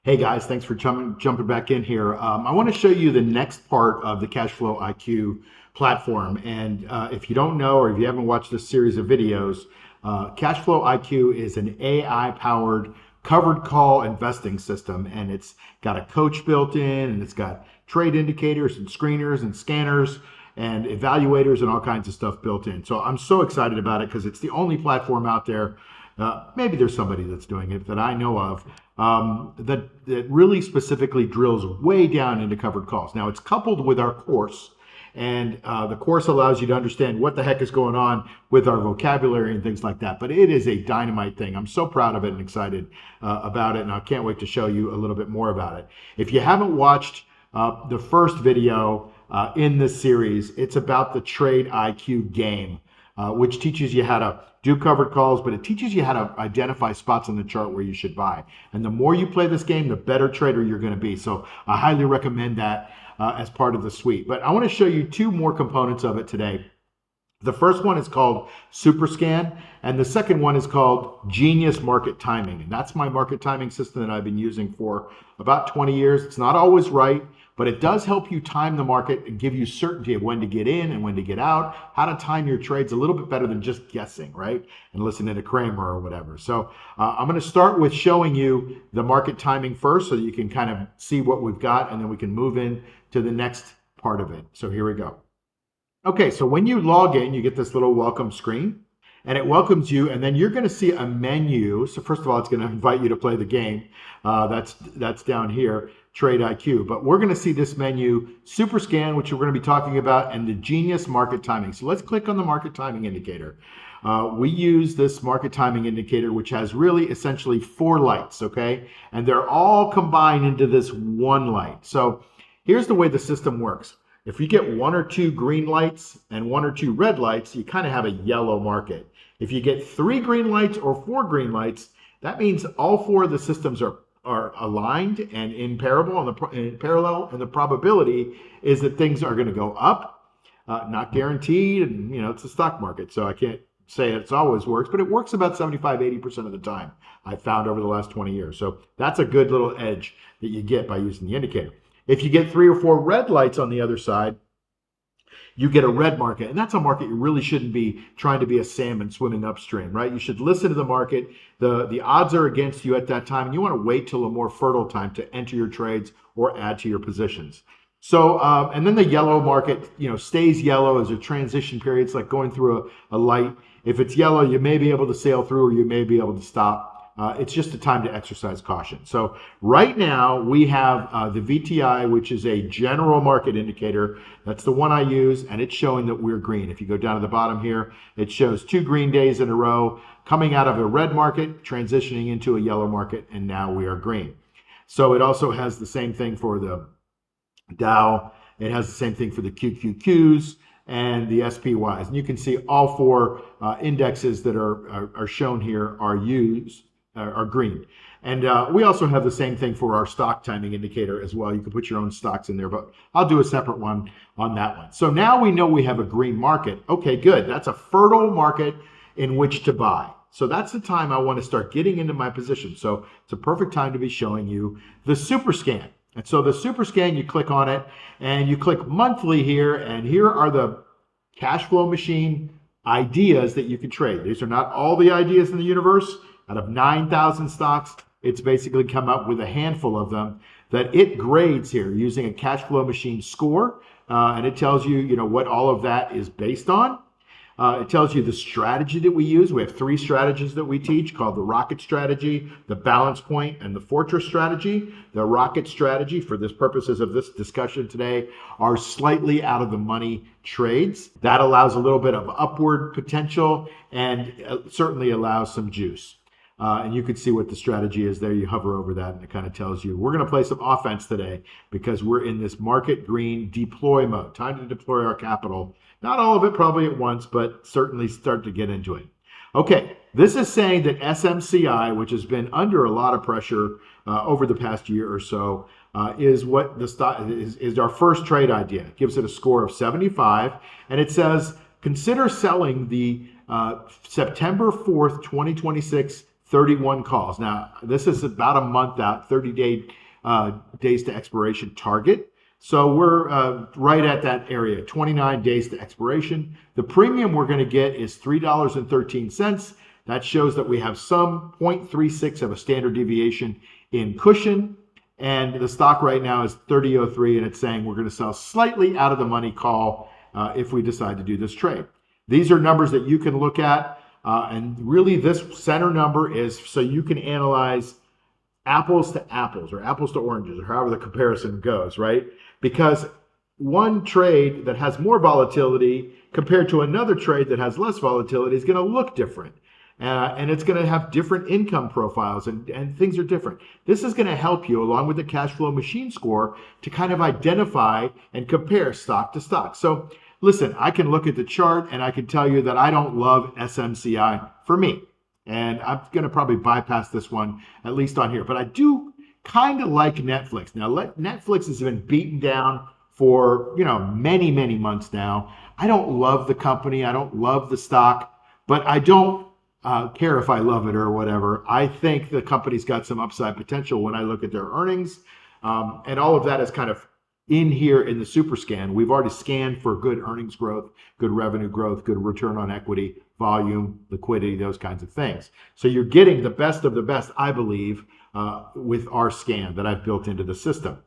Hey guys, thanks for jumping back in here. I want to show you the next part of the CashFlowIQ platform. And if you don't know, or if you haven't watched this series of videos, CashFlowIQ is an AI-powered covered call investing system, and it's got a coach built in, and it's got trade indicators and screeners and scanners and evaluators and all kinds of stuff built in. So I'm so excited about it because it's the only platform out there. Maybe there's somebody that's doing it that I know of, that really specifically drills way down into covered calls. Now, it's coupled with our course, and the course allows you to understand what the heck is going on with our vocabulary and things like that. But it is a dynamite thing. I'm so proud of it and excited about it, and I can't wait to show you a little bit more about it. If you haven't watched the first video in this series, it's about the Trade IQ game, which teaches you how to do covered calls, but it teaches you how to identify spots on the chart where you should buy. And the more you play this game, the better trader you're going to be. So I highly recommend that as part of the suite. But I want to show you two more components of it today. The first one is called SuperScan, and the second one is called Genius Market Timing. And that's my market timing system that I've been using for about 20 years. It's not always right, but it does help you time the market and give you certainty of when to get in and when to get out, how to time your trades a little bit better than just guessing, right? And listening to Kramer or whatever. So I'm going to start with showing you the market timing first so that you can kind of see what we've got, and then we can move in to the next part of it. So here we go. Okay, so when you log in, you get this little welcome screen, and it welcomes you, and then you're going to see a menu. So first of all, it's going to invite you to play the game. That's down here, Trade IQ. But we're going to see this menu, SuperScan, which we're going to be talking about, and the Genius Market Timing. So let's click on the Market Timing Indicator. We use this Market Timing Indicator, which has really essentially 4 lights, okay? And they're all combined into this one light. So here's the way the system works. If you get 1 or 2 green lights and 1 or 2 red lights, you kind of have a yellow market. If you get 3 green lights or 4 green lights, that means all 4 of the systems are aligned and in parallel, and the probability is that things are going to go up, not guaranteed, and it's a stock market, so I can't say it's always works, but it works about 75-80% of the time, I've found over the last 20 years. So that's a good little edge that you get by using the indicator. If you get 3 or 4 red lights on the other side, you get a red market. And that's a market you really shouldn't be trying to be a salmon swimming upstream, right? You should listen to the market. The odds are against you at that time, and you want to wait till a more fertile time to enter your trades or add to your positions. So, and then the yellow market, stays yellow as a transition period. It's like going through a light. If it's yellow, you may be able to sail through, or you may be able to stop. It's just a time to exercise caution. So right now we have the VTI, which is a general market indicator. That's the one I use, and it's showing that we're green. If you go down to the bottom here, it shows 2 green days in a row, coming out of a red market, transitioning into a yellow market, and now we are green. So it also has the same thing for the Dow. It has the same thing for the QQQs and the SPYs. And you can see all 4 indexes that are shown here are green. And we also have the same thing for our stock timing indicator as well. You can put your own stocks in there, but I'll do a separate one on that one. So now we know we have a green market. Okay, good. That's a fertile market in which to buy. So that's the time I want to start getting into my position. So it's a perfect time to be showing you the SuperScan. And so the SuperScan, you click on it, and you click monthly here, and here are the cash flow machine ideas that you can trade. These are not all the ideas in the universe. Out of 9,000 stocks, it's basically come up with a handful of them that it grades here using a cash flow machine score, and it tells you, what all of that is based on. It tells you the strategy that we use. We have 3 strategies that we teach called the rocket strategy, the balance point, and the fortress strategy. The rocket strategy, for the purposes of this discussion today, are slightly out of the money trades. That allows a little bit of upward potential and certainly allows some juice. And you can see what the strategy is there. You hover over that and it kind of tells you we're going to play some offense today because we're in this market green deploy mode. Time to deploy our capital. Not all of it probably at once, but certainly start to get into it. Okay, this is saying that SMCI, which has been under a lot of pressure over the past year or so, is what the stock is our first trade idea. It gives it a score of 75, and it says consider selling the September 4th, 2026 31 calls. Now, this is about a month out, days to expiration target. So we're right at that area, 29 days to expiration. The premium we're going to get is $3.13. That shows that we have some 0.36 of a standard deviation in cushion. And the stock right now is 30.03, and it's saying we're going to sell slightly out of the money call if we decide to do this trade. These are numbers that you can look at. And really this center number is so you can analyze apples to apples or apples to oranges or however the comparison goes, right? Because one trade that has more volatility compared to another trade that has less volatility is going to look different. And it's going to have different income profiles and things are different. This is going to help you, along with the cash flow machine score, to kind of identify and compare stock to stock. So listen, I can look at the chart and I can tell you that I don't love SMCI for me. And I'm going to probably bypass this one, at least on here. But I do kind of like Netflix. Now, Netflix has been beaten down for, many, many months now. I don't love the company. I don't love the stock. But I don't care if I love it or whatever. I think the company's got some upside potential when I look at their earnings. And all of that is kind of in here in the SuperScan. We've already scanned for good earnings growth, good revenue growth, good return on equity, volume, liquidity, those kinds of things. So you're getting the best of the best, I believe, with our scan that I've built into the system.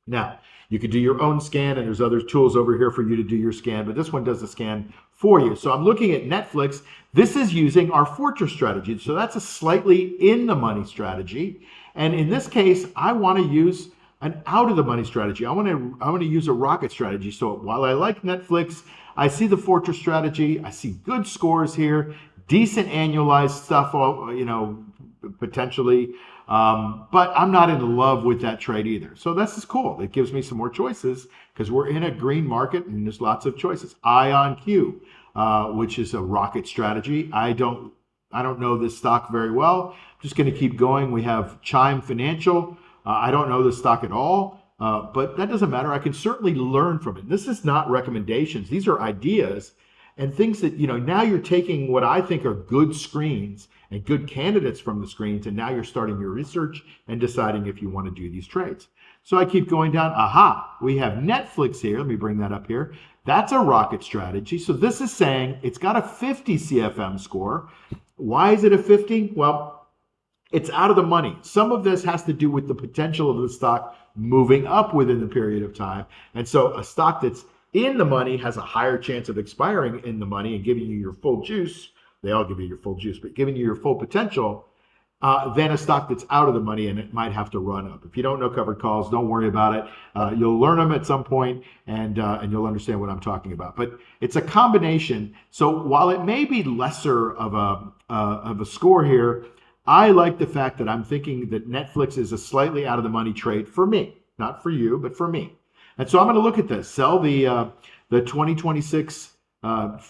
Now, you could do your own scan, and there's other tools over here for you to do your scan, but this one does the scan for you. So I'm looking at Netflix. This is using our Fortress strategy. So that's a slightly in the money strategy. And in this case, I want to use an out of the money strategy. I want to use a rocket strategy. So while I like Netflix, I see the Fortress strategy. I see good scores here, decent annualized stuff, potentially. But I'm not in love with that trade either. So this is cool. It gives me some more choices because we're in a green market and there's lots of choices. IonQ, which is a rocket strategy. I don't know this stock very well. I'm just going to keep going. We have Chime Financial. I don't know this stock at all, but that doesn't matter. I can certainly learn from it. This is not recommendations. These are ideas and things that, now you're taking what I think are good screens and good candidates from the screens, and now you're starting your research and deciding if you want to do these trades. So I keep going down. Aha, we have Netflix here. Let me bring that up here. That's a rocket strategy. So this is saying it's got a 50 CFM score. Why is it a 50? Well, it's out of the money. Some of this has to do with the potential of the stock moving up within the period of time. And so a stock that's in the money has a higher chance of expiring in the money and giving you your full juice. They all give you your full juice, but giving you your full potential than a stock that's out of the money and it might have to run up. If you don't know covered calls, don't worry about it. You'll learn them at some point and you'll understand what I'm talking about. But it's a combination. So while it may be lesser of a score here, I like the fact that I'm thinking that Netflix is a slightly out of the money trade for me, not for you, but for me. And so I'm going to look at this. Sell the 2026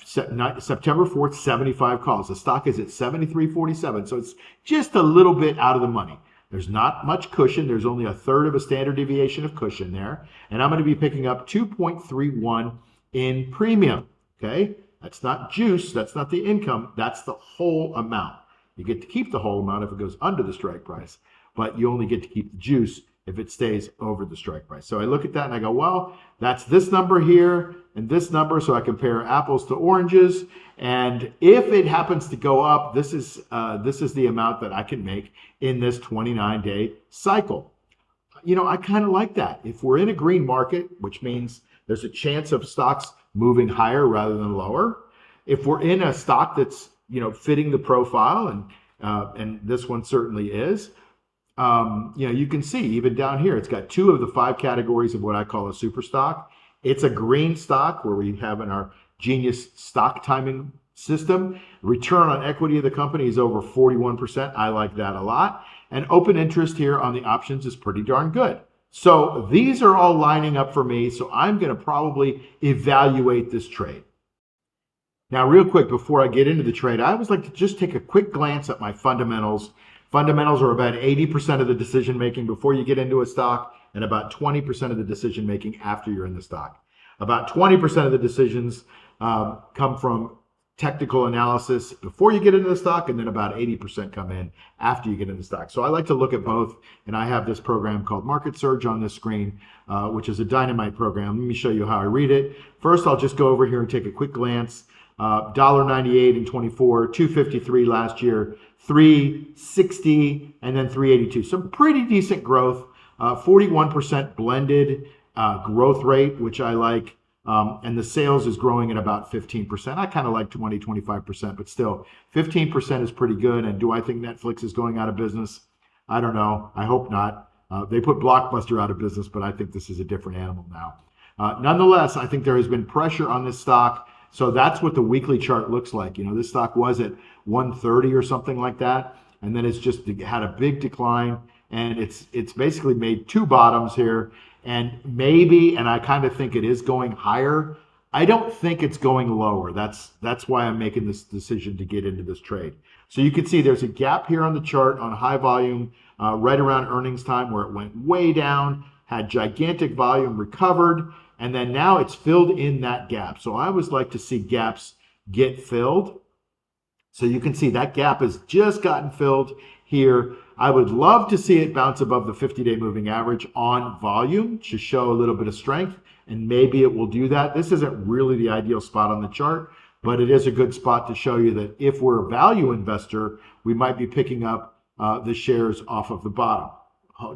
September 4th, 75 calls. The stock is at 73.47, so it's just a little bit out of the money. There's not much cushion. There's only a third of a standard deviation of cushion there. And I'm going to be picking up 2.31 in premium. Okay, that's not juice. That's not the income. That's the whole amount. You get to keep the whole amount if it goes under the strike price, but you only get to keep the juice if it stays over the strike price. So I look at that and I go, well, that's this number here and this number. So I compare apples to oranges. And if it happens to go up, this is the amount that I can make in this 29-day cycle. I kind of like that. If we're in a green market, which means there's a chance of stocks moving higher rather than lower. If we're in a stock that's fitting the profile, and this one certainly is. You can see even down here, it's got 2 of the 5 categories of what I call a super stock. It's a green stock where we have in our genius stock timing system. Return on equity of the company is over 41%. I like that a lot. And open interest here on the options is pretty darn good. So these are all lining up for me. So I'm going to probably evaluate this trade. Now, real quick, before I get into the trade, I always like to just take a quick glance at my fundamentals. Fundamentals are about 80% of the decision-making before you get into a stock and about 20% of the decision-making after you're in the stock. About 20% of the decisions come from technical analysis before you get into the stock, and then about 80% come in after you get into the stock. So I like to look at both, and I have this program called Market Surge on this screen, which is a dynamite program. Let me show you how I read it. First, I'll just go over here and take a quick glance. $1.98 in 24, $2.53 last year, $3.60, and then $3.82. Some pretty decent growth, 41% blended growth rate, which I like. And the sales is growing at about 15%. I kind of like 20, 25%, but still 15% is pretty good. And do I think Netflix is going out of business? I don't know. I hope not. They put Blockbuster out of business, but I think this is a different animal now. Nonetheless, I think there has been pressure on this stock. So that's what the weekly chart looks like. You know, this stock was at 130 or something like that. And then it's just had a big decline. And it's basically made two bottoms here. And maybe, and I kind of think it is going higher. I don't think it's going lower. That's why I'm making this decision to get into this trade. So you can see there's a gap here on the chart on high volume right around earnings time where it went way down, had gigantic volume, recovered, and then now it's filled in that gap. So I always like to see gaps get filled. So you can see that gap has just gotten filled here. I would love to see it bounce above the 50-day moving average on volume to show a little bit of strength, and maybe it will do that. This isn't really the ideal spot on the chart, but it is a good spot to show you that if we're a value investor, we might be picking up the shares off of the bottom.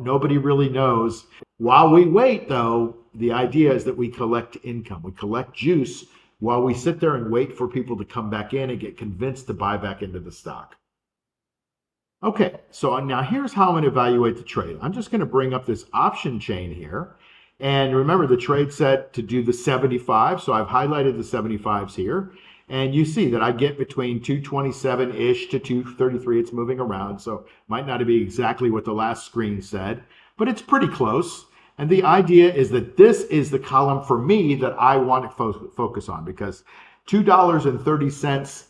Nobody really knows. While we wait, though, the idea is that we collect income. We collect juice while we sit there and wait for people to come back in and get convinced to buy back into the stock. Okay, so now here's how I'm going to evaluate the trade. I'm just going to bring up this option chain here. And remember, the trade said to do the 75. So I've highlighted the 75s here. And you see that I get between 227-ish to 233. It's moving around. So might not be exactly what the last screen said, but it's pretty close. And the idea is that this is the column for me that I want to focus on, because $2.30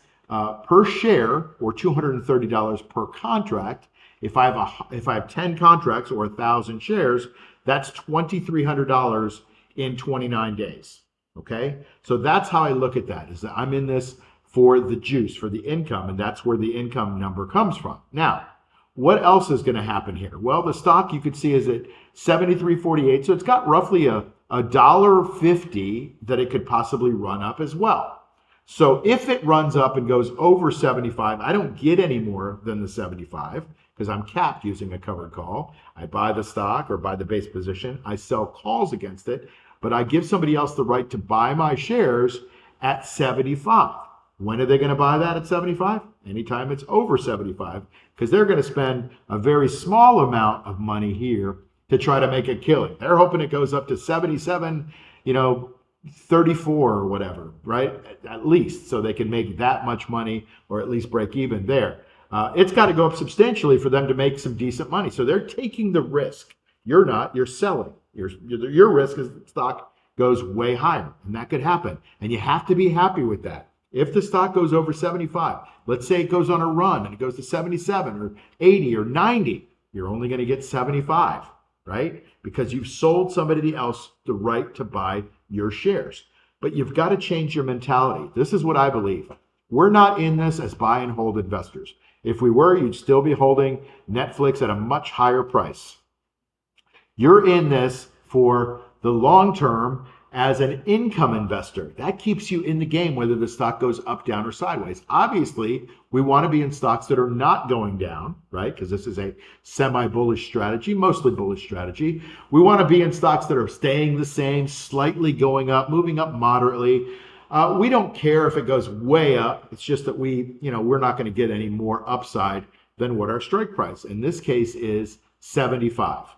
per share, or $230 per contract. If I have 10 contracts or 1,000 shares, that's $2,300 in 29 days. Okay, so that's how I look at that. Is that I'm in this for the juice, for the income, and that's where the income number comes from. Now, what else is going to happen here? Well, the stock you could see is at 73.48, so it's got roughly a $1.50 that it could possibly run up as well. So if it runs up and goes over 75, I don't get any more than the 75 because I'm capped using a covered call. I buy the stock or buy the base position. I sell calls against it, but I give somebody else the right to buy my shares at 75. When are they going to buy that at 75? Anytime it's over 75, because they're going to spend a very small amount of money here to try to make a killing. They're hoping it goes up to 77, 34 or whatever, right? At least, so they can make that much money or at least break even there. It's got to go up substantially for them to make some decent money. So they're taking the risk. You're not, you're selling. Your risk is the stock goes way higher, and that could happen. And you have to be happy with that. If the stock goes over 75, let's say it goes on a run and it goes to 77 or 80 or 90, you're only going to get 75, right? Because you've sold somebody else the right to buy your shares. But you've got to change your mentality. This is what I believe. We're not in this as buy and hold investors. If we were, you'd still be holding Netflix at a much higher price. You're in this for the long term as an income investor. That keeps you in the game whether the stock goes up, down, or sideways. Obviously, we want to be in stocks that are not going down, right? Because this is a semi-bullish strategy, mostly bullish strategy. We want to be in stocks that are staying the same, slightly going up, moving up moderately. We don't care if it goes way up. It's just that we're not going to get any more upside than what our strike price in this case is 75.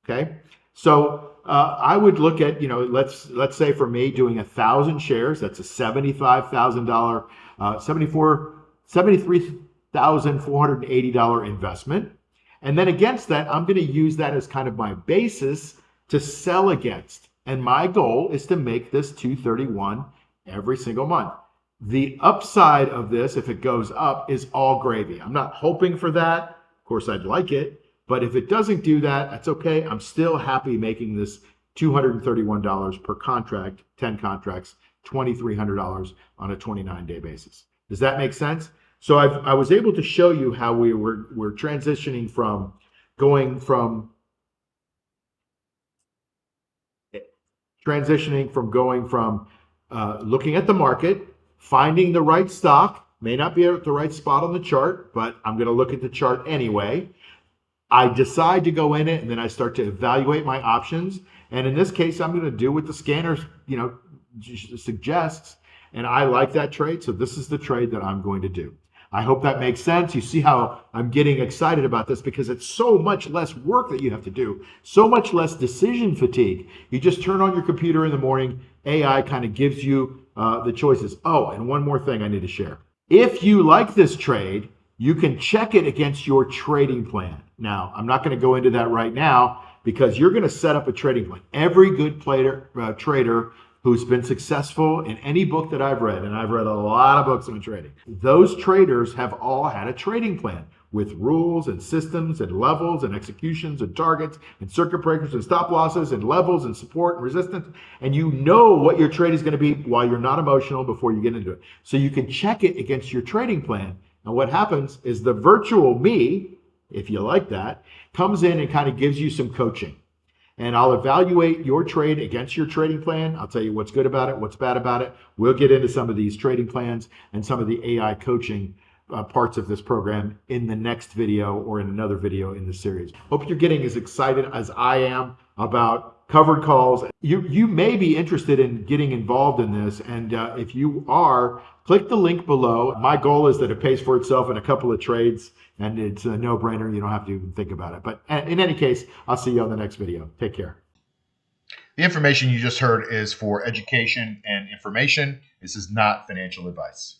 Okay, so I would look at, let's say for me doing 1,000 shares, that's a $73,480 investment. And then against that, I'm going to use that as kind of my basis to sell against. And my goal is to make this 231 every single month. The upside of this, if it goes up, is all gravy. I'm not hoping for that. Of course, I'd like it. But if it doesn't do that, that's okay. I'm still happy making this $231 per contract, 10 contracts, $2,300 on a 29-day basis. Does that make sense? So I was able to show you how we're transitioning from going from looking at the market, finding the right stock, may not be at the right spot on the chart, but I'm going to look at the chart anyway. I decide to go in it, and then I start to evaluate my options. And in this case, I'm going to do what the scanner, suggests. And I like that trade, so this is the trade that I'm going to do. I hope that makes sense. You see how I'm getting excited about this because it's so much less work that you have to do, so much less decision fatigue. You just turn on your computer in the morning, AI kind of gives you the choices. Oh, and one more thing I need to share. If you like this trade, you can check it against your trading plan. Now, I'm not going to go into that right now because you're going to set up a trading plan. Every good trader who's been successful in any book that I've read, and I've read a lot of books on trading, those traders have all had a trading plan with rules and systems and levels and executions and targets and circuit breakers and stop losses and levels and support and resistance. And you know what your trade is going to be while you're not emotional before you get into it. So you can check it against your trading plan. And what happens is the virtual me, if you like that, comes in and kind of gives you some coaching. And I'll evaluate your trade against your trading plan. I'll tell you what's good about it, what's bad about it. We'll get into some of these trading plans and some of the AI coaching parts of this program in the next video or in another video in the series. Hope you're getting as excited as I am about covered calls. You may be interested in getting involved in this, and if you are, click the link below. My goal is that it pays for itself in a couple of trades, and it's a no-brainer. You don't have to even think about it. But in any case, I'll see you on the next video. Take care. The information you just heard is for education and information. This is not financial advice.